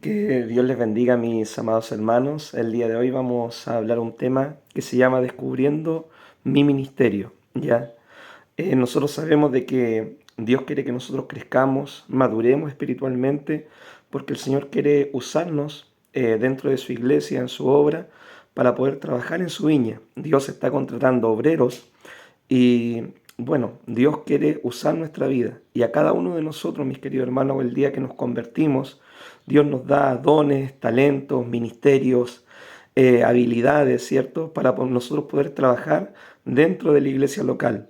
Que Dios les bendiga, mis amados hermanos. El día de hoy vamos a hablar un tema que se llama Descubriendo mi ministerio. ¿Ya? Nosotros sabemos de que Dios quiere que nosotros crezcamos, maduremos espiritualmente, porque el Señor quiere usarnos dentro de su iglesia, en su obra, para poder trabajar en su viña. Dios está contratando obreros y bueno, Dios quiere usar nuestra vida. Y a cada uno de nosotros, mis queridos hermanos, el día que nos convertimos, Dios nos da dones, talentos, ministerios, habilidades, ¿cierto? Para nosotros poder trabajar dentro de la iglesia local.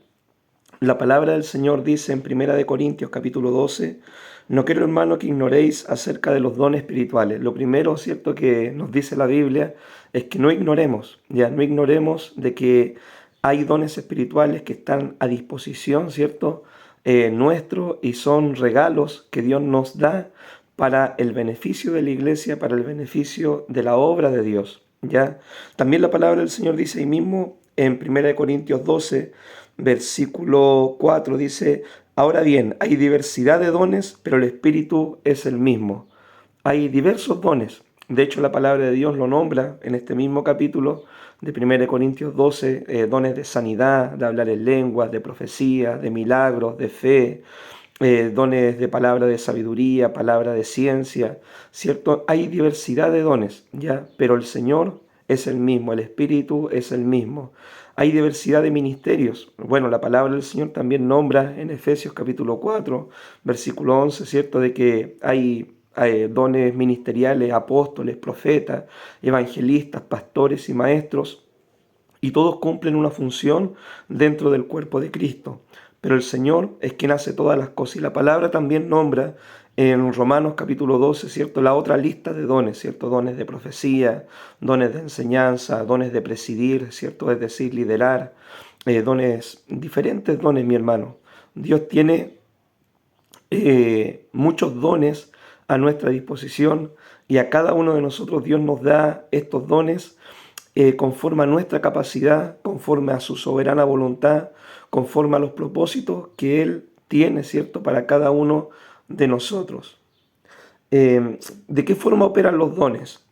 La palabra del Señor dice en Primera de Corintios capítulo 12: no quiero, hermano, que ignoréis acerca de los dones espirituales. Lo primero, ¿cierto?, que nos dice la Biblia es que no ignoremos, ya no ignoremos de que hay dones espirituales que están a disposición, ¿cierto?, nuestro, y son regalos que Dios nos da para el beneficio de la iglesia, para el beneficio de la obra de Dios. ¿Ya? También la palabra del Señor dice ahí mismo en 1 Corintios 12, versículo 4, dice: ahora bien, hay diversidad de dones, pero el Espíritu es el mismo. Hay diversos dones. De hecho, la palabra de Dios lo nombra en este mismo capítulo de 1 Corintios 12, dones de sanidad, de hablar en lenguas, de profecía, de milagros, de fe, dones de palabra de sabiduría, palabra de ciencia, ¿cierto? Hay diversidad de dones, ¿ya? Pero el Señor es el mismo, el Espíritu es el mismo. Hay diversidad de ministerios. Bueno, la palabra del Señor también nombra en Efesios capítulo 4, versículo 11, ¿cierto?, de que hay dones ministeriales, apóstoles, profetas, evangelistas, pastores y maestros, y todos cumplen una función dentro del cuerpo de Cristo. Pero el Señor es quien hace todas las cosas. Y la palabra también nombra en Romanos capítulo 12, ¿cierto?, la otra lista de dones, ¿cierto? Dones de profecía, dones de enseñanza, dones de presidir, ¿cierto?, es decir, liderar, dones, diferentes dones, mi hermano. Dios tiene muchos dones a nuestra disposición, y a cada uno de nosotros Dios nos da estos dones conforme a nuestra capacidad, conforme a su soberana voluntad, conforme a los propósitos que Él tiene, ¿cierto?, para cada uno de nosotros. ¿De qué forma operan los dones?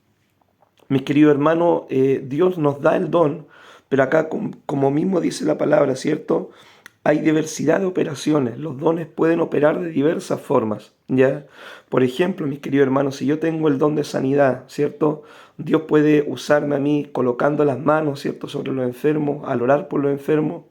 Mis queridos hermanos, Dios nos da el don, pero acá, como mismo dice la palabra, ¿cierto?, hay diversidad de operaciones. Los dones pueden operar de diversas formas, ¿ya? Por ejemplo, mis queridos hermanos, si yo tengo el don de sanidad, ¿cierto?, Dios puede usarme a mí colocando las manos, ¿cierto?, sobre los enfermos, al orar por los enfermos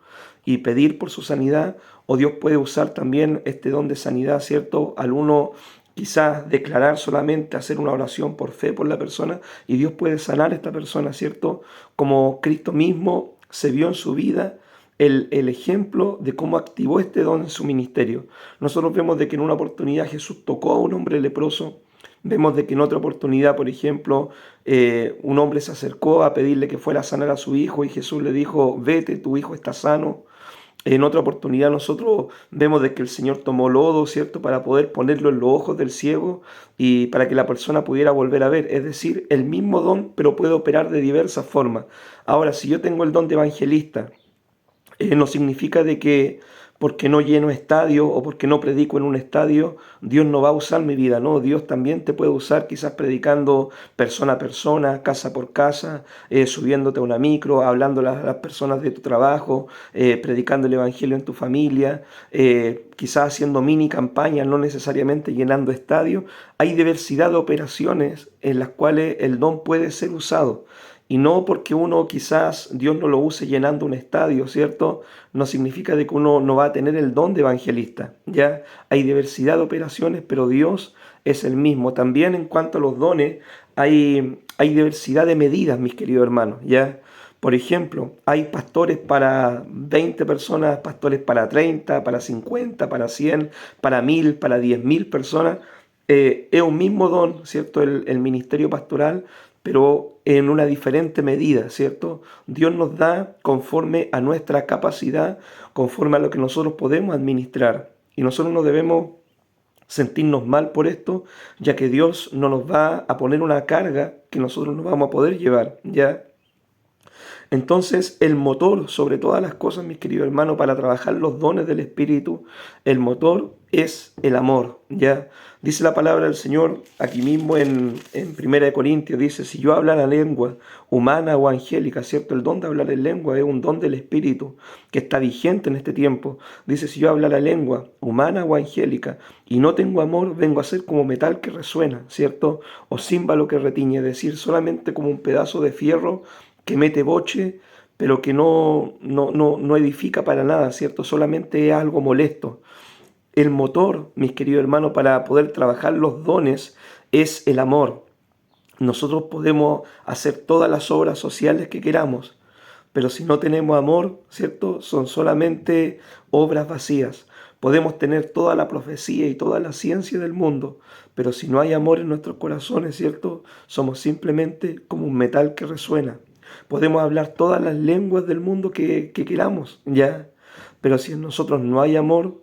y pedir por su sanidad. O Dios puede usar también este don de sanidad, ¿cierto?, al uno quizás declarar solamente, hacer una oración por fe por la persona, y Dios puede sanar a esta persona, ¿cierto?, como Cristo mismo se vio en su vida el ejemplo de cómo activó este don en su ministerio. Nosotros vemos de que en una oportunidad Jesús tocó a un hombre leproso. Vemos de que en otra oportunidad, por ejemplo, un hombre se acercó a pedirle que fuera a sanar a su hijo, y Jesús le dijo: vete, tu hijo está sano. En otra oportunidad nosotros vemos de que el Señor tomó lodo, ¿cierto?, para poder ponerlo en los ojos del ciego y para que la persona pudiera volver a ver. Es decir, el mismo don, pero puede operar de diversas formas. Ahora, si yo tengo el don de evangelista, no significa de que porque no lleno estadio o porque no predico en un estadio, Dios no va a usar mi vida. No, Dios también te puede usar quizás predicando persona a persona, casa por casa, subiéndote a una micro, hablando a las personas de tu trabajo, predicando el evangelio en tu familia, quizás haciendo mini campañas, no necesariamente llenando estadios. Hay diversidad de operaciones en las cuales el don puede ser usado. Y no porque uno quizás Dios no lo use llenando un estadio, ¿cierto?, no significa de que uno no va a tener el don de evangelista. Ya hay diversidad de operaciones, pero Dios es el mismo. También en cuanto a los dones, hay diversidad de medidas, mis queridos hermanos. Ya, por ejemplo, hay pastores para 20 personas, pastores para 30, para 50, para 100, para 1000, para 10.000 personas. Es un mismo don, ¿cierto?, el ministerio pastoral, pero en una diferente medida, ¿cierto? Dios nos da conforme a nuestra capacidad, conforme a lo que nosotros podemos administrar. Y nosotros no debemos sentirnos mal por esto, ya que Dios no nos va a poner una carga que nosotros no vamos a poder llevar, ¿ya? Entonces, el motor, sobre todas las cosas, mis queridos hermanos, para trabajar los dones del Espíritu, el motor es el amor, ¿ya? Dice la palabra del Señor aquí mismo en 1 Corintios, dice, si yo hablara lengua humana o angélica, ¿cierto? El don de hablar en lengua es un don del Espíritu que está vigente en este tiempo. Dice, si yo hablara lengua humana o angélica y no tengo amor, vengo a ser como metal que resuena, ¿cierto? O címbalo que retiñe, es decir, solamente como un pedazo de fierro que mete boche, pero que no edifica para nada, ¿cierto? Solamente es algo molesto. El motor, mis queridos hermanos, para poder trabajar los dones es el amor. Nosotros podemos hacer todas las obras sociales que queramos, pero si no tenemos amor, ¿cierto? Son solamente obras vacías. Podemos tener toda la profecía y toda la ciencia del mundo, pero si no hay amor en nuestros corazones, ¿cierto? Somos simplemente como un metal que resuena. Podemos hablar todas las lenguas del mundo que queramos, ¿ya? Pero si en nosotros no hay amor,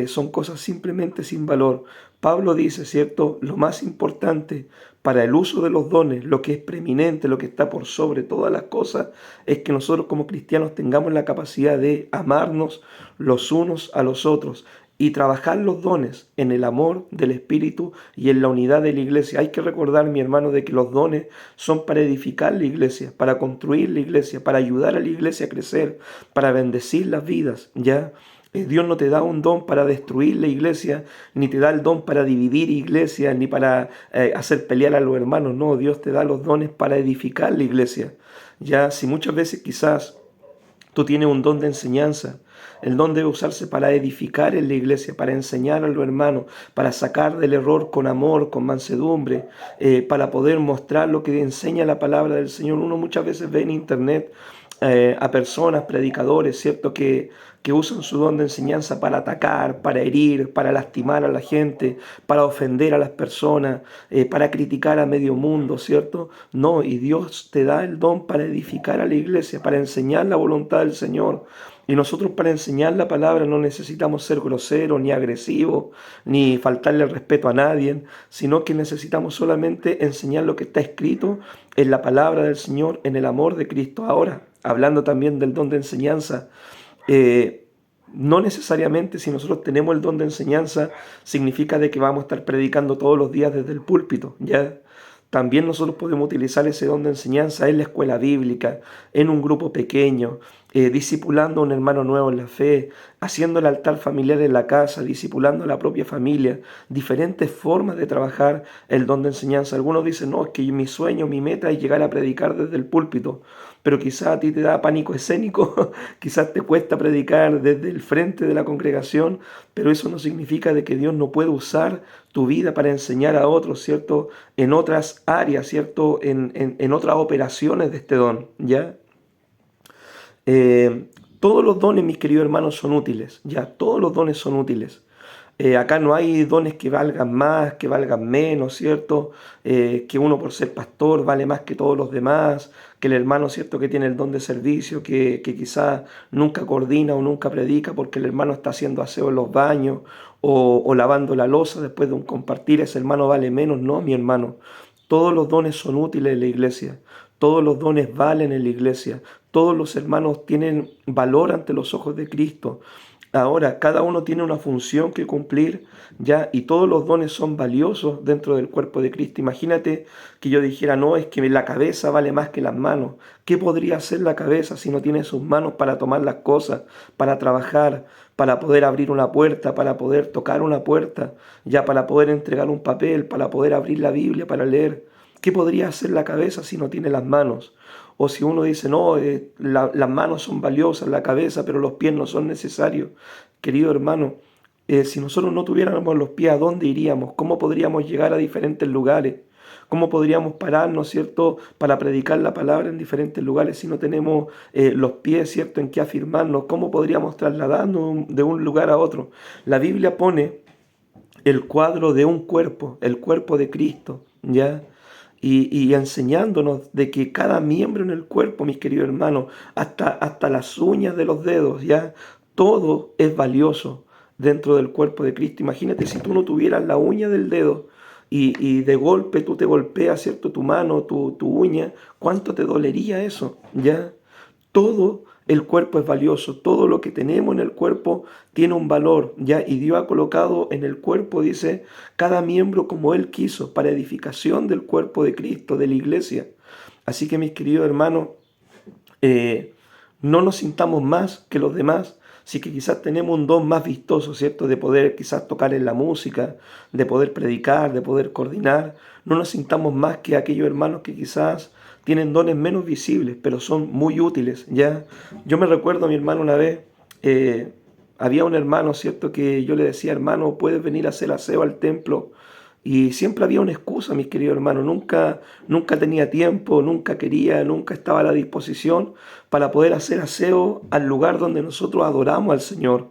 son cosas simplemente sin valor. Pablo dice, ¿cierto? Lo más importante para el uso de los dones, lo que es preeminente, lo que está por sobre todas las cosas, es que nosotros como cristianos tengamos la capacidad de amarnos los unos a los otros y trabajar los dones en el amor del Espíritu y en la unidad de la iglesia. Hay que recordar, mi hermano, de que los dones son para edificar la iglesia, para construir la iglesia, para ayudar a la iglesia a crecer, para bendecir las vidas, ¿ya? Dios no te da un don para destruir la iglesia, ni te da el don para dividir iglesia, ni para hacer pelear a los hermanos. No, Dios te da los dones para edificar la iglesia. Ya, si muchas veces quizás tú tienes un don de enseñanza, el don debe usarse para edificar en la iglesia, para enseñar a los hermanos, para sacar del error con amor, con mansedumbre, para poder mostrar lo que enseña la palabra del Señor. Uno muchas veces ve en internet a personas, predicadores, ¿cierto? Que usan su don de enseñanza para atacar, para herir, para lastimar a la gente, para ofender a las personas, para criticar a medio mundo, ¿cierto? No, y Dios te da el don para edificar a la iglesia, para enseñar la voluntad del Señor. Y nosotros para enseñar la palabra no necesitamos ser groseros, ni agresivos, ni faltarle el respeto a nadie, sino que necesitamos solamente enseñar lo que está escrito en la palabra del Señor, en el amor de Cristo. Ahora, hablando también del don de enseñanza, no necesariamente si nosotros tenemos el don de enseñanza significa de que vamos a estar predicando todos los días desde el púlpito, ¿ya? También nosotros podemos utilizar ese don de enseñanza en la escuela bíblica, en un grupo pequeño, discipulando a un hermano nuevo en la fe, haciendo el altar familiar en la casa, discipulando a la propia familia, diferentes formas de trabajar el don de enseñanza. Algunos dicen, no, es que mi sueño, mi meta es llegar a predicar desde el púlpito, pero quizás a ti te da pánico escénico, quizás te cuesta predicar desde el frente de la congregación, pero eso no significa de que Dios no puede usar tu vida para enseñar a otros, ¿cierto? En otras áreas, ¿cierto? En otras operaciones de este don, ¿ya? Todos los dones, mis queridos hermanos, son útiles, ya, todos los dones son útiles. Acá no hay dones que valgan más, que valgan menos, ¿cierto? Que uno por ser pastor vale más que todos los demás, que el hermano, ¿cierto? Que tiene el don de servicio, que quizás nunca coordina o nunca predica porque el hermano está haciendo aseo en los baños o lavando la loza después de un compartir, ese hermano vale menos. No, mi hermano, todos los dones son útiles en la iglesia, todos los dones valen en la iglesia, todos los hermanos tienen valor ante los ojos de Cristo. Ahora, cada uno tiene una función que cumplir, ya, y todos los dones son valiosos dentro del cuerpo de Cristo. Imagínate que yo dijera, no, es que la cabeza vale más que las manos. ¿Qué podría hacer la cabeza si no tiene sus manos para tomar las cosas, para trabajar, para poder abrir una puerta, para poder tocar una puerta, ya, para poder entregar un papel, para poder abrir la Biblia, para leer? ¿Qué podría hacer la cabeza si no tiene las manos? O si uno dice, no, las manos son valiosas, la cabeza, pero los pies no son necesarios. Querido hermano, si nosotros no tuviéramos los pies, ¿a dónde iríamos? ¿Cómo podríamos llegar a diferentes lugares? ¿Cómo podríamos pararnos, cierto, para predicar la palabra en diferentes lugares si no tenemos los pies, cierto, en que afirmarnos? ¿Cómo podríamos trasladarnos de un lugar a otro? La Biblia pone el cuadro de un cuerpo, el cuerpo de Cristo, ¿ya? Y enseñándonos de que cada miembro en el cuerpo, mis queridos hermanos, hasta las uñas de los dedos, ¿ya? Todo es valioso dentro del cuerpo de Cristo. Imagínate si tú no tuvieras la uña del dedo y de golpe tú te golpeas, ¿cierto? Tu mano, tu uña, ¿cuánto te dolería eso? ¿Ya? todo el cuerpo es valioso, todo lo que tenemos en el cuerpo tiene un valor, ¿ya? Y Dios ha colocado en el cuerpo, dice, cada miembro como Él quiso, para edificación del cuerpo de Cristo, de la iglesia. Así que mis queridos hermanos, eh, no nos sintamos más que los demás, sí que quizás tenemos un don más vistoso, ¿cierto? De poder quizás tocar en la música, de poder predicar, de poder coordinar. No nos sintamos más que aquellos hermanos que quizás tienen dones menos visibles, pero son muy útiles, ¿ya? Yo me recuerdo a mi hermano una vez, eh, había un hermano, ¿cierto? Que yo le decía, hermano, ¿puedes venir a hacer aseo al templo? Y siempre había una excusa, mis queridos hermanos. Nunca tenía tiempo, nunca quería, nunca estaba a la disposición para poder hacer aseo al lugar donde nosotros adoramos al Señor.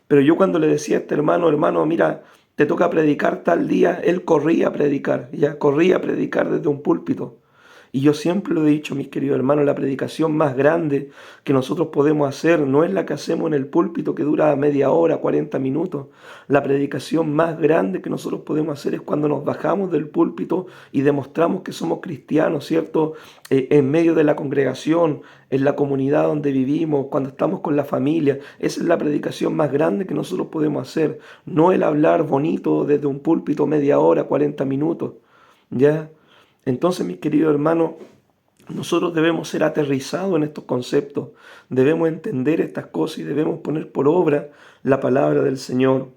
Pero yo cuando le decía a este hermano, hermano, mira, te toca predicar tal día, él corría a predicar, ya corría a predicar desde un púlpito. Y yo siempre lo he dicho, mis queridos hermanos, la predicación más grande que nosotros podemos hacer no es la que hacemos en el púlpito que dura media hora, 40 minutos. La predicación más grande que nosotros podemos hacer es cuando nos bajamos del púlpito y demostramos que somos cristianos, ¿cierto? En medio de la congregación, en la comunidad donde vivimos, cuando estamos con la familia. Esa es la predicación más grande que nosotros podemos hacer. No el hablar bonito desde un púlpito media hora, 40 minutos. ¿Ya? Entonces, mis queridos hermanos, nosotros debemos ser aterrizados en estos conceptos, debemos entender estas cosas y debemos poner por obra la palabra del Señor.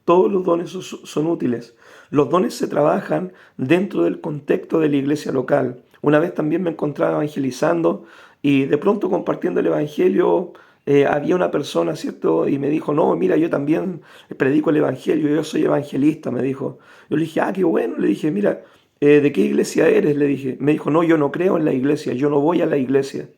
Todos los dones son útiles. Los dones se trabajan dentro del contexto de la iglesia local. Una vez también me encontraba evangelizando y de pronto compartiendo el evangelio había una persona, ¿cierto? Y me dijo, no, mira, yo también predico el evangelio, yo soy evangelista, me dijo. Yo le dije, ah, qué bueno. Le dije, mira, ¿de qué iglesia eres? Le dije. Me dijo, no, yo no creo en la iglesia, yo no voy a la iglesia.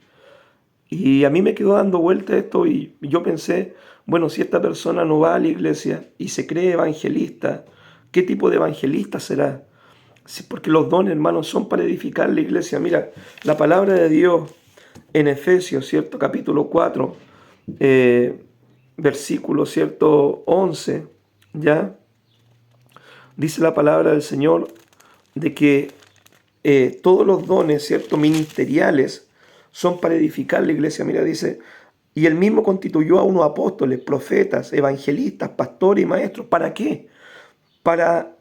Y a mí me quedó dando vuelta esto y yo pensé, bueno, si esta persona no va a la iglesia y se cree evangelista, ¿qué tipo de evangelista será? Porque los dones, hermanos, son para edificar la iglesia. Mira, la palabra de Dios en Efesios, ¿cierto? Capítulo 4, versículo, ¿cierto? 11, ¿ya? Dice la palabra del Señor de que todos los dones, ¿cierto? Ministeriales son para edificar la iglesia. Mira, dice, y él mismo constituyó a unos apóstoles, profetas, evangelistas, pastores y maestros. ¿Para qué? Para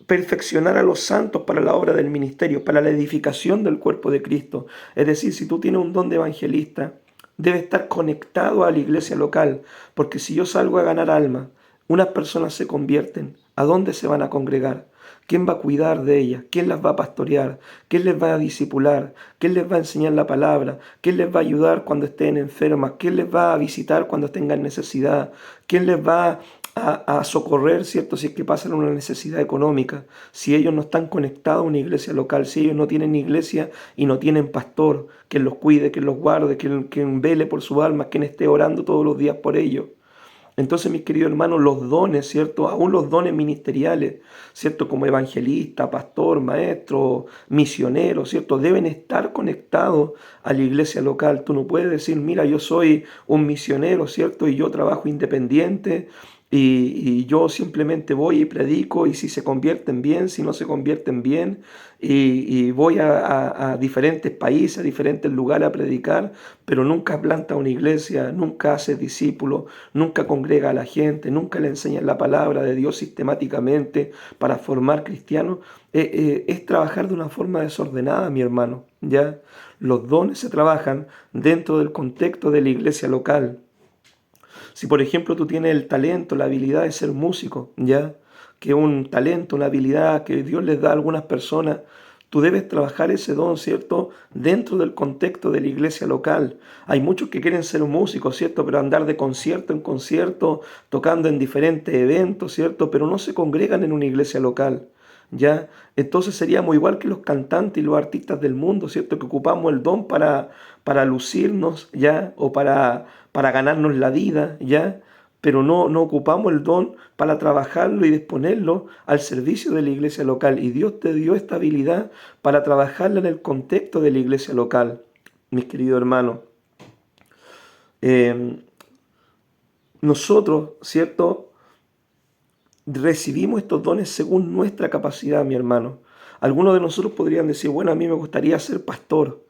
perfeccionar a los santos para la obra del ministerio, para la edificación del cuerpo de Cristo. Es decir, si tú tienes un don de evangelista, debe estar conectado a la iglesia local, porque si yo salgo a ganar alma, unas personas se convierten, ¿a dónde se van a congregar? ¿Quién va a cuidar de ellas? ¿Quién las va a pastorear? ¿Quién les va a discipular? ¿Quién les va a enseñar la palabra? ¿Quién les va a ayudar cuando estén enfermas? ¿Quién les va a visitar cuando tengan necesidad? ¿Quién les va a socorrer, ¿cierto? Si es que pasan una necesidad económica, si ellos no están conectados a una iglesia local, si ellos no tienen iglesia y no tienen pastor, quien los cuide, quien los guarde, quien vele por su alma, quien esté orando todos los días por ellos. Entonces, mis queridos hermanos, los dones, ¿cierto? Aún los dones ministeriales, ¿cierto? Como evangelista, pastor, maestro, misionero, ¿cierto? Deben estar conectados a la iglesia local. Tú no puedes decir, mira, yo soy un misionero, ¿cierto? Y yo trabajo independiente y yo simplemente voy y predico y si se convierten bien, si no se convierten bien, y voy a diferentes países, a diferentes lugares a predicar, pero nunca planta una iglesia, nunca hace discípulos, nunca congrega a la gente, nunca le enseña la palabra de Dios sistemáticamente para formar cristianos. Es trabajar de una forma desordenada, mi hermano, ¿ya? Los dones se trabajan dentro del contexto de la iglesia local. Si por ejemplo tú tienes el talento, la habilidad de ser músico, ¿ya? Que es un talento, una habilidad que Dios les da a algunas personas, tú debes trabajar ese don, ¿cierto? Dentro del contexto de la iglesia local. Hay muchos que quieren ser músicos, ¿cierto? Pero andar de concierto en concierto, tocando en diferentes eventos, ¿cierto? Pero no se congregan en una iglesia local. ¿Ya? Entonces seríamos igual que los cantantes y los artistas del mundo, ¿cierto? Que ocupamos el don para lucirnos, ¿ya? O para ganarnos la vida, ¿ya? Pero no ocupamos el don para trabajarlo y disponerlo al servicio de la iglesia local. Y Dios te dio esta habilidad para trabajarla en el contexto de la iglesia local, mis queridos hermanos. Eh, nosotros, ¿cierto? Recibimos estos dones según nuestra capacidad, mi hermano. Algunos de nosotros podrían decir, bueno, a mí me gustaría ser pastor.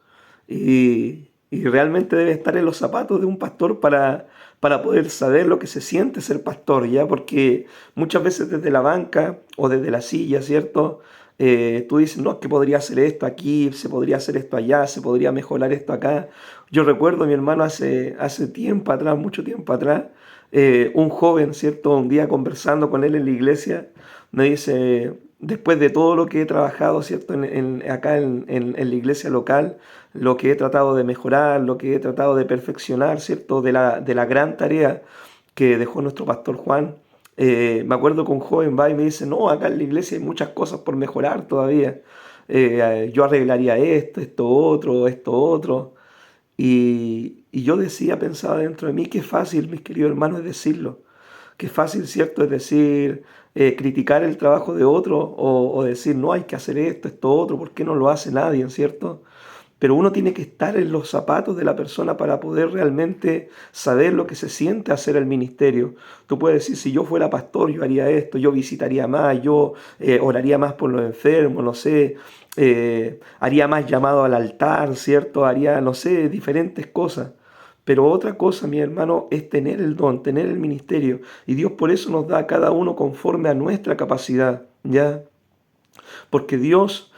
Y Y realmente debe estar en los zapatos de un pastor para poder saber lo que se siente ser pastor, ¿ya? Porque muchas veces desde la banca o desde la silla, ¿cierto? Tú dices, no, es que podría hacer esto aquí, se podría hacer esto allá, se podría mejorar esto acá. Yo recuerdo a mi hermano hace tiempo atrás, mucho tiempo atrás, un joven, ¿cierto? Un día conversando con él en la iglesia, me dice, después de todo lo que he trabajado, ¿cierto? Acá en la iglesia local, lo que he tratado de mejorar, lo que he tratado de perfeccionar, ¿cierto? De la gran tarea que dejó nuestro pastor Juan. Me acuerdo que un joven va y me dice, no, acá en la iglesia hay muchas cosas por mejorar todavía. Yo arreglaría esto otro. Y yo decía, pensaba dentro de mí, qué fácil, mis queridos hermanos, es decirlo. Qué fácil, ¿cierto? Es decir, criticar el trabajo de otro o decir, no, hay que hacer esto otro, ¿por qué no lo hace nadie, ¿cierto? Pero uno tiene que estar en los zapatos de la persona para poder realmente saber lo que se siente hacer el ministerio. Tú puedes decir, si yo fuera pastor, yo haría esto, yo visitaría más, yo oraría más por los enfermos, no sé, haría más llamado al altar, ¿cierto? Haría, no sé, diferentes cosas. Pero otra cosa, mi hermano, es tener el don, tener el ministerio. Y Dios por eso nos da a cada uno conforme a nuestra capacidad, ¿ya? Porque Dios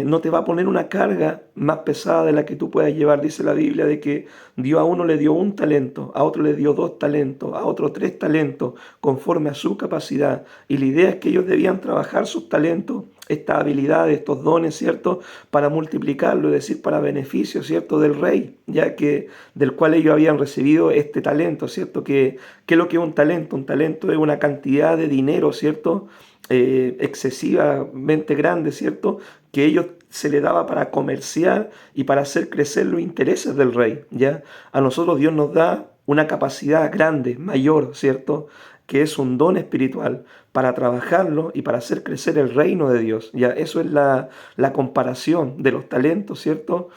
no te va a poner una carga más pesada de la que tú puedas llevar. Dice la Biblia de que Dios a uno le dio un talento, a otro le dio 2 talentos, a otro 3 talentos, conforme a su capacidad. Y la idea es que ellos debían trabajar sus talentos, estas habilidades, estos dones, ¿cierto? Para multiplicarlo, es decir, para beneficio, ¿cierto? Del rey, ya que del cual ellos habían recibido este talento, ¿cierto? ¿Qué es lo que es un talento? Un talento es una cantidad de dinero, ¿cierto? Excesivamente grande, ¿cierto? Que ellos se le daba para comerciar y para hacer crecer los intereses del rey, ¿ya? A nosotros Dios nos da una capacidad grande, mayor, ¿cierto? Que es un don espiritual para trabajarlo y para hacer crecer el reino de Dios, ¿ya? Eso es la comparación de los talentos, ¿cierto?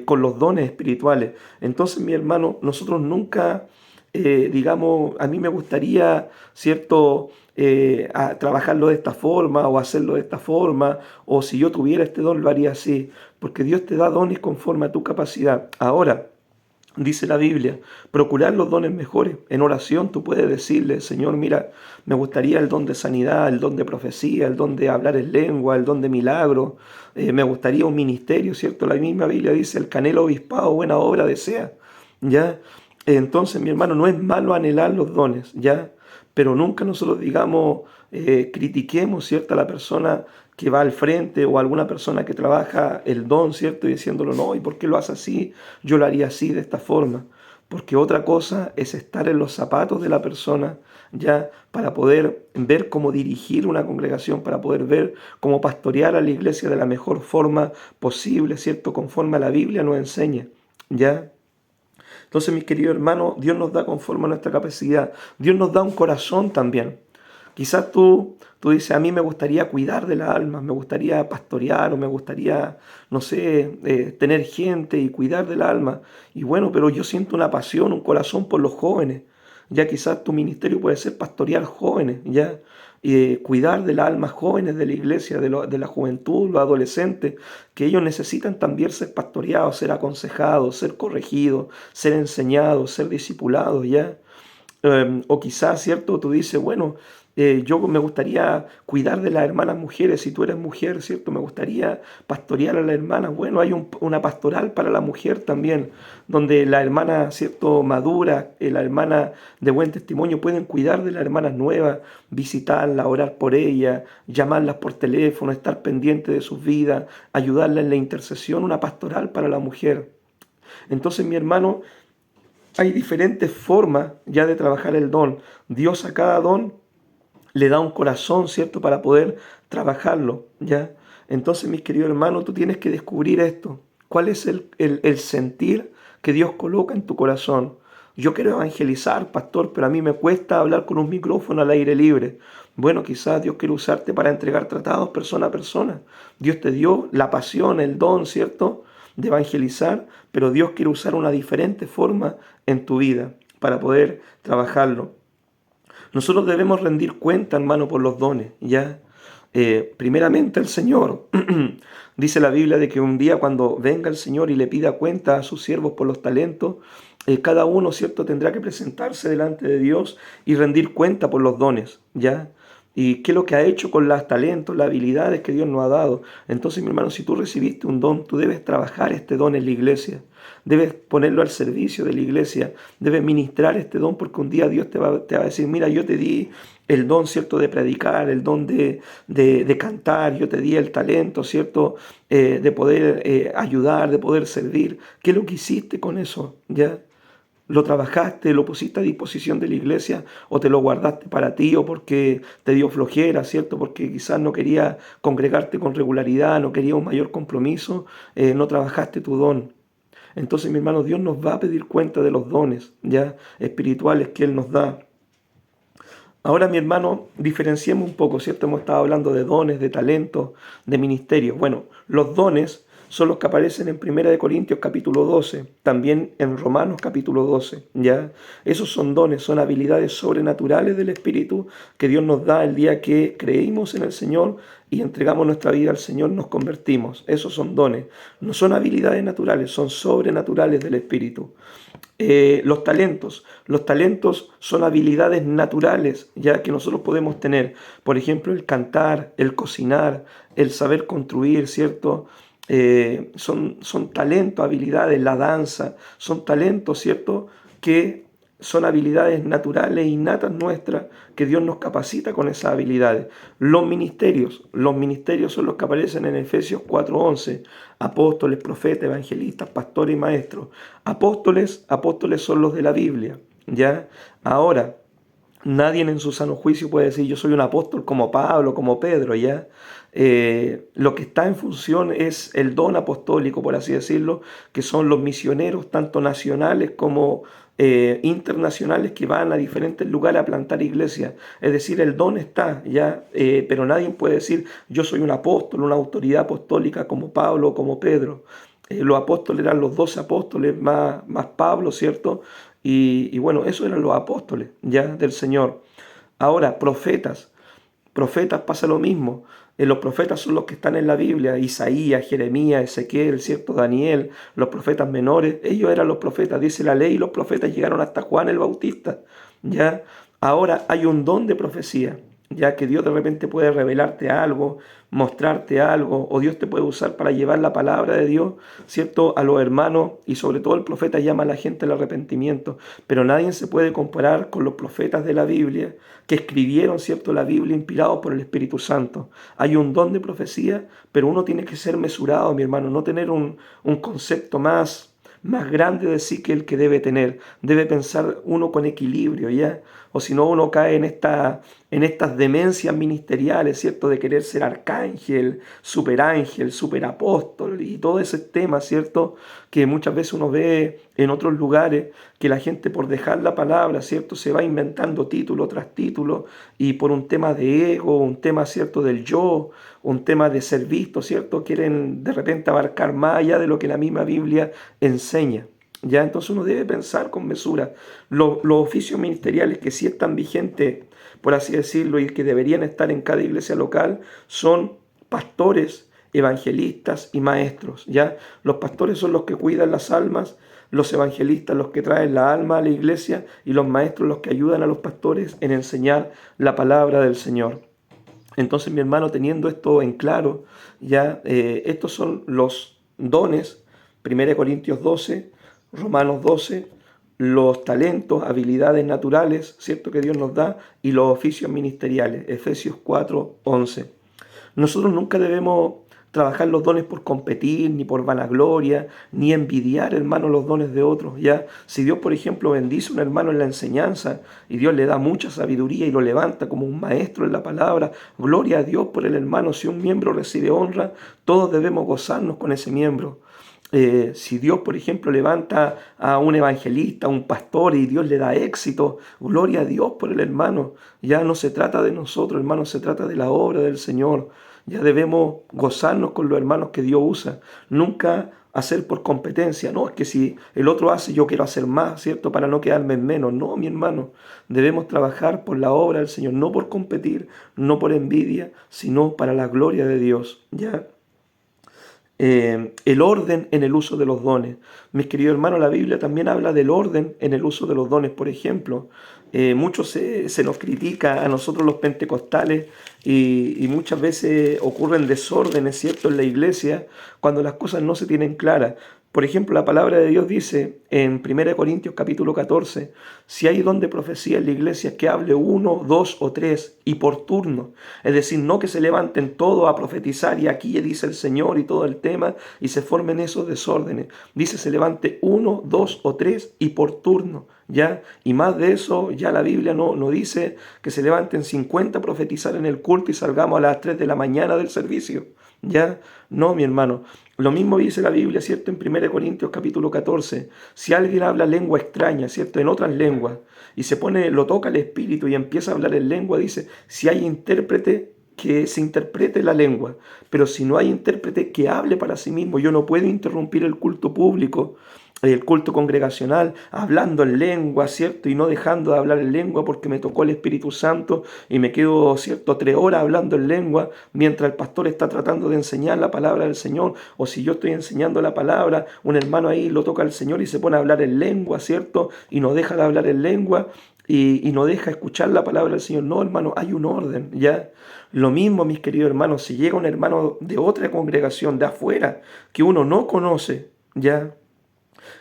Con los dones espirituales. Entonces, mi hermano, nosotros nunca, digamos, a mí me gustaría, ¿cierto? A trabajarlo de esta forma o hacerlo de esta forma, o si yo tuviera este don lo haría así, porque Dios te da dones conforme a tu capacidad. Ahora, dice la Biblia, procurar los dones mejores. En oración tú puedes decirle, Señor, mira, me gustaría el don de sanidad, el don de profecía, el don de hablar en lengua, el don de milagro, me gustaría un ministerio, ¿cierto? La misma Biblia dice, el canelo obispado, buena obra desea, ¿ya? Entonces, mi hermano, no es malo anhelar los dones, ¿ya? Pero nunca nosotros digamos, critiquemos, ¿cierto?, a la persona que va al frente o a alguna persona que trabaja el don, ¿cierto? Y diciéndolo, no, ¿y por qué lo hace así? Yo lo haría así, de esta forma. Porque otra cosa es estar en los zapatos de la persona, ya, para poder ver cómo dirigir una congregación, para poder ver cómo pastorear a la iglesia de la mejor forma posible, ¿cierto? Conforme a la Biblia nos enseña, ¿ya? Entonces, mis queridos hermanos, Dios nos da conforme a nuestra capacidad. Dios nos da un corazón también. Quizás tú dices, a mí me gustaría cuidar de las almas, me gustaría pastorear o me gustaría, no sé, tener gente y cuidar del alma. Y bueno, pero yo siento una pasión, un corazón por los jóvenes. Ya quizás tu ministerio puede ser pastorear jóvenes, ya. Cuidar de las almas jóvenes de la iglesia, de la juventud, los adolescentes, que ellos necesitan también ser pastoreados, ser aconsejados, ser corregidos, ser enseñados, ser discipulados, ¿ya? O quizás, ¿cierto? Tú dices, bueno, yo me gustaría cuidar de las hermanas mujeres, si tú eres mujer, ¿cierto? Me gustaría pastorear a las hermanas. Bueno, hay una pastoral para la mujer también, donde la hermana, ¿cierto? Madura, la hermana de buen testimonio pueden cuidar de las hermanas nuevas, visitarlas, orar por ellas, llamarlas por teléfono, estar pendiente de sus vidas, ayudarlas en la intercesión, una pastoral para la mujer. Entonces, mi hermano, hay diferentes formas ya de trabajar el don. Dios a cada don le da un corazón, ¿cierto? Para poder trabajarlo, ¿ya? Entonces, mis queridos hermanos, tú tienes que descubrir esto. ¿Cuál es el sentir que Dios coloca en tu corazón? Yo quiero evangelizar, pastor, pero a mí me cuesta hablar con un micrófono al aire libre. Bueno, quizás Dios quiere usarte para entregar tratados persona a persona. Dios te dio la pasión, el don, ¿cierto?, de evangelizar, pero Dios quiere usar una diferente forma en tu vida para poder trabajarlo. Nosotros debemos rendir cuenta, hermano, por los dones, ¿ya? Primeramente el Señor. Dice la Biblia de que un día cuando venga el Señor y le pida cuenta a sus siervos por los talentos, cada uno, ¿cierto?, tendrá que presentarse delante de Dios y rendir cuenta por los dones, ¿ya? Y qué es lo que ha hecho con los talentos, las habilidades que Dios nos ha dado. Entonces, mi hermano, si tú recibiste un don, tú debes trabajar este don en la iglesia. Debes ponerlo al servicio de la iglesia. Debes ministrar este don porque un día Dios te va a decir, mira, yo te di el don, ¿cierto?, de predicar, el don de cantar, yo te di el talento, ¿cierto?, de poder ayudar, de poder servir. ¿Qué es lo que hiciste con eso? ¿Ya? ¿Lo trabajaste, lo pusiste a disposición de la iglesia o te lo guardaste para ti o porque te dio flojera, ¿cierto? Porque quizás no quería congregarte con regularidad, no quería un mayor compromiso, no trabajaste tu don. Entonces, mi hermano, Dios nos va a pedir cuenta de los dones ya espirituales que Él nos da. Ahora, mi hermano, diferenciemos un poco, ¿cierto? Hemos estado hablando de dones, de talentos, de ministerios. Bueno, los dones son los que aparecen en 1 Corintios capítulo 12, también en Romanos capítulo 12, ¿ya? Esos son dones, son habilidades sobrenaturales del Espíritu que Dios nos da el día que creímos en el Señor y entregamos nuestra vida al Señor, nos convertimos. Esos son dones, no son habilidades naturales, son sobrenaturales del Espíritu. Los talentos son habilidades naturales ya que nosotros podemos tener. Por ejemplo, el cantar, el cocinar, el saber construir, ¿cierto? Son talentos, habilidades, la danza, son talentos, ¿cierto? Que son habilidades naturales, innatas nuestras, que Dios nos capacita con esas habilidades. Los ministerios son los que aparecen en Efesios 4:11. Apóstoles, profetas, evangelistas, pastores y maestros. Apóstoles son los de la Biblia, ¿ya? Ahora, nadie en su sano juicio puede decir yo soy un apóstol como Pablo, como Pedro, ¿ya? Lo que está en función es el don apostólico, por así decirlo, que son los misioneros, tanto nacionales como internacionales, que van a diferentes lugares a plantar iglesias. Es decir, el don está, ¿ya? Pero nadie puede decir yo soy un apóstol, una autoridad apostólica como Pablo o como Pedro. Los apóstoles eran los 12 apóstoles más Pablo, ¿cierto? Y bueno, esos eran los apóstoles ya del Señor. Ahora, profetas pasa lo mismo. Los profetas son los que están en la Biblia, Isaías, Jeremías, Ezequiel, ¿cierto? Daniel, los profetas menores, ellos eran los profetas, dice la ley, y los profetas llegaron hasta Juan el Bautista, ¿ya? Ahora hay un don de profecía, ya que Dios de repente puede revelarte algo, mostrarte algo, o Dios te puede usar para llevar la palabra de Dios, ¿cierto?, a los hermanos, y sobre todo el profeta llama a la gente al arrepentimiento, pero nadie se puede comparar con los profetas de la Biblia, que escribieron, ¿cierto?, la Biblia inspirados por el Espíritu Santo. Hay un don de profecía, pero uno tiene que ser mesurado, mi hermano, no tener un concepto más grande de sí que el que debe tener. Debe pensar uno con equilibrio, ¿ya? O si no, uno cae en estas demencias ministeriales, ¿cierto? De querer ser arcángel, superángel, superapóstol y todo ese tema, ¿cierto? Que muchas veces uno ve en otros lugares que la gente por dejar la palabra, ¿cierto? Se va inventando título tras título y por un tema de ego, un tema, ¿cierto?, del yo, un tema de ser visto, ¿cierto? Quieren de repente abarcar más allá de lo que la misma Biblia enseña. Ya, entonces uno debe pensar con mesura. Los oficios ministeriales que sí están vigentes, por así decirlo, y que deberían estar en cada iglesia local, son pastores, evangelistas y maestros. Ya, los pastores son los que cuidan las almas, los evangelistas los que traen la alma a la iglesia y los maestros los que ayudan a los pastores en enseñar la palabra del Señor. Entonces, mi hermano, teniendo esto en claro, ya estos son los dones, 1 Corintios 12, Romanos 12, los talentos, habilidades naturales, ¿cierto?, que Dios nos da, y los oficios ministeriales, Efesios 4:11. Nosotros nunca debemos trabajar los dones por competir, ni por vanagloria, ni envidiar, hermano, los dones de otros, ¿ya? Si Dios, por ejemplo, bendice a un hermano en la enseñanza y Dios le da mucha sabiduría y lo levanta como un maestro en la palabra, gloria a Dios por el hermano. Si un miembro recibe honra, todos debemos gozarnos con ese miembro. Si Dios, por ejemplo, levanta a un evangelista, a un pastor y Dios le da éxito, gloria a Dios por el hermano. Ya no se trata de nosotros, hermano, se trata de la obra del Señor. Ya debemos gozarnos con los hermanos que Dios usa. Nunca hacer por competencia. No, es que si el otro hace, yo quiero hacer más, ¿cierto? Para no quedarme en menos. No, mi hermano. Debemos trabajar por la obra del Señor, no por competir, no por envidia, sino para la gloria de Dios. ¿Ya? El orden en el uso de los dones. Mis queridos hermanos, la Biblia también habla del orden en el uso de los dones. Por ejemplo, mucho se nos critica a nosotros los pentecostales y muchas veces ocurren desórdenes, ¿cierto?, en la iglesia cuando las cosas no se tienen claras. Por ejemplo, la palabra de Dios dice en 1 Corintios capítulo 14, si hay don de profecía en la iglesia, que hable uno, dos o tres y por turno. Es decir, no que se levanten todos a profetizar y aquí dice el Señor y todo el tema y se formen esos desórdenes. Dice, se levante uno, dos o tres y por turno. ¿Ya? Y más de eso, ya la Biblia no dice que se levanten 50 a profetizar en el culto y salgamos a las 3 de la mañana del servicio. ¿Ya? No, mi hermano. Lo mismo dice la Biblia, ¿cierto? En 1 Corintios capítulo 14. Si alguien habla lengua extraña, ¿cierto? En otras lenguas, y se pone, lo toca el Espíritu y empieza a hablar en lengua, dice, si hay intérprete, que se interprete la lengua. Pero si no hay intérprete, que hable para sí mismo. Yo no puedo interrumpir el culto público, el culto congregacional, hablando en lengua, ¿cierto? Y no dejando de hablar en lengua porque me tocó el Espíritu Santo y me quedo, ¿cierto?, 3 horas hablando en lengua mientras el pastor está tratando de enseñar la palabra del Señor. O si yo estoy enseñando la palabra, un hermano ahí lo toca al Señor y se pone a hablar en lengua, ¿cierto? Y no deja de hablar en lengua y no deja escuchar la palabra del Señor. No, hermano, hay un orden, ¿ya? Lo mismo, mis queridos hermanos, si llega un hermano de otra congregación, de afuera, que uno no conoce, ¿ya?,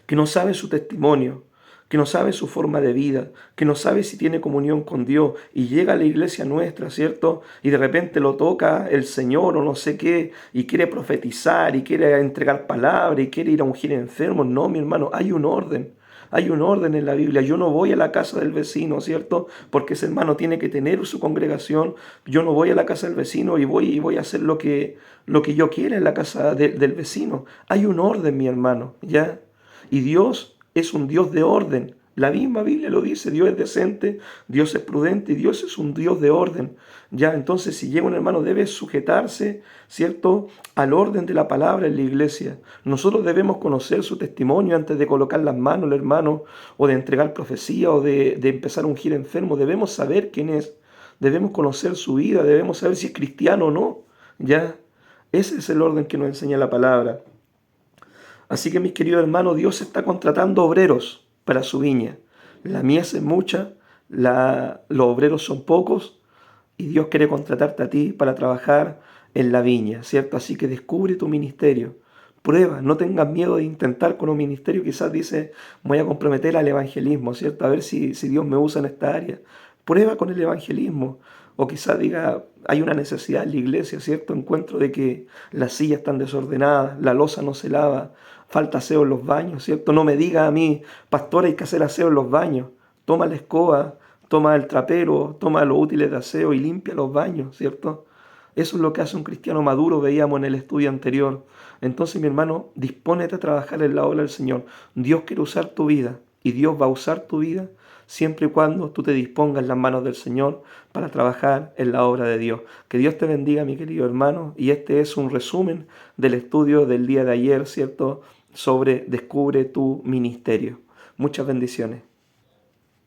que no sabe su testimonio, que no sabe su forma de vida, que no sabe si tiene comunión con Dios y llega a la iglesia nuestra, ¿cierto? Y de repente lo toca el Señor o no sé qué y quiere profetizar y quiere entregar palabra y quiere ir a ungir enfermos. No, mi hermano, hay un orden. Hay un orden en la Biblia. Yo no voy a la casa del vecino, ¿cierto? Porque ese hermano tiene que tener su congregación. Yo no voy a la casa del vecino y voy a hacer lo que yo quiera en la casa del vecino. Hay un orden, mi hermano, ¿ya? Y Dios es un Dios de orden. La misma Biblia lo dice, Dios es decente, Dios es prudente y Dios es un Dios de orden. Ya, entonces si llega un hermano debe sujetarse, ¿cierto?, al orden de la palabra en la iglesia. Nosotros debemos conocer su testimonio antes de colocar las manos al hermano o de entregar profecía o de empezar a ungir enfermo. Debemos saber quién es, debemos conocer su vida, debemos saber si es cristiano o no. Ya, ese es el orden que nos enseña la palabra. Así que mis queridos hermanos, Dios está contratando obreros para su viña. La mies es mucha, los obreros son pocos y Dios quiere contratarte a ti para trabajar en la viña, ¿cierto? Así que descubre tu ministerio. Prueba, no tengas miedo de intentar con un ministerio. Quizás dice, voy a comprometer al evangelismo, ¿cierto? A ver si Dios me usa en esta área. Prueba con el evangelismo. O quizás diga, hay una necesidad en la iglesia, ¿cierto? Encuentro de que las sillas están desordenadas, la loza no se lava, falta aseo en los baños, ¿cierto? No me diga a mí, pastor, hay que hacer aseo en los baños. Toma la escoba, toma el trapero, toma los útiles de aseo y limpia los baños, ¿cierto? Eso es lo que hace un cristiano maduro, veíamos en el estudio anterior. Entonces, mi hermano, dispónete a trabajar en la obra del Señor. Dios quiere usar tu vida y Dios va a usar tu vida siempre y cuando tú te dispongas en las manos del Señor para trabajar en la obra de Dios. Que Dios te bendiga, mi querido hermano, y este es un resumen del estudio del día de ayer, ¿cierto?, sobre Descubre tu ministerio. Muchas bendiciones.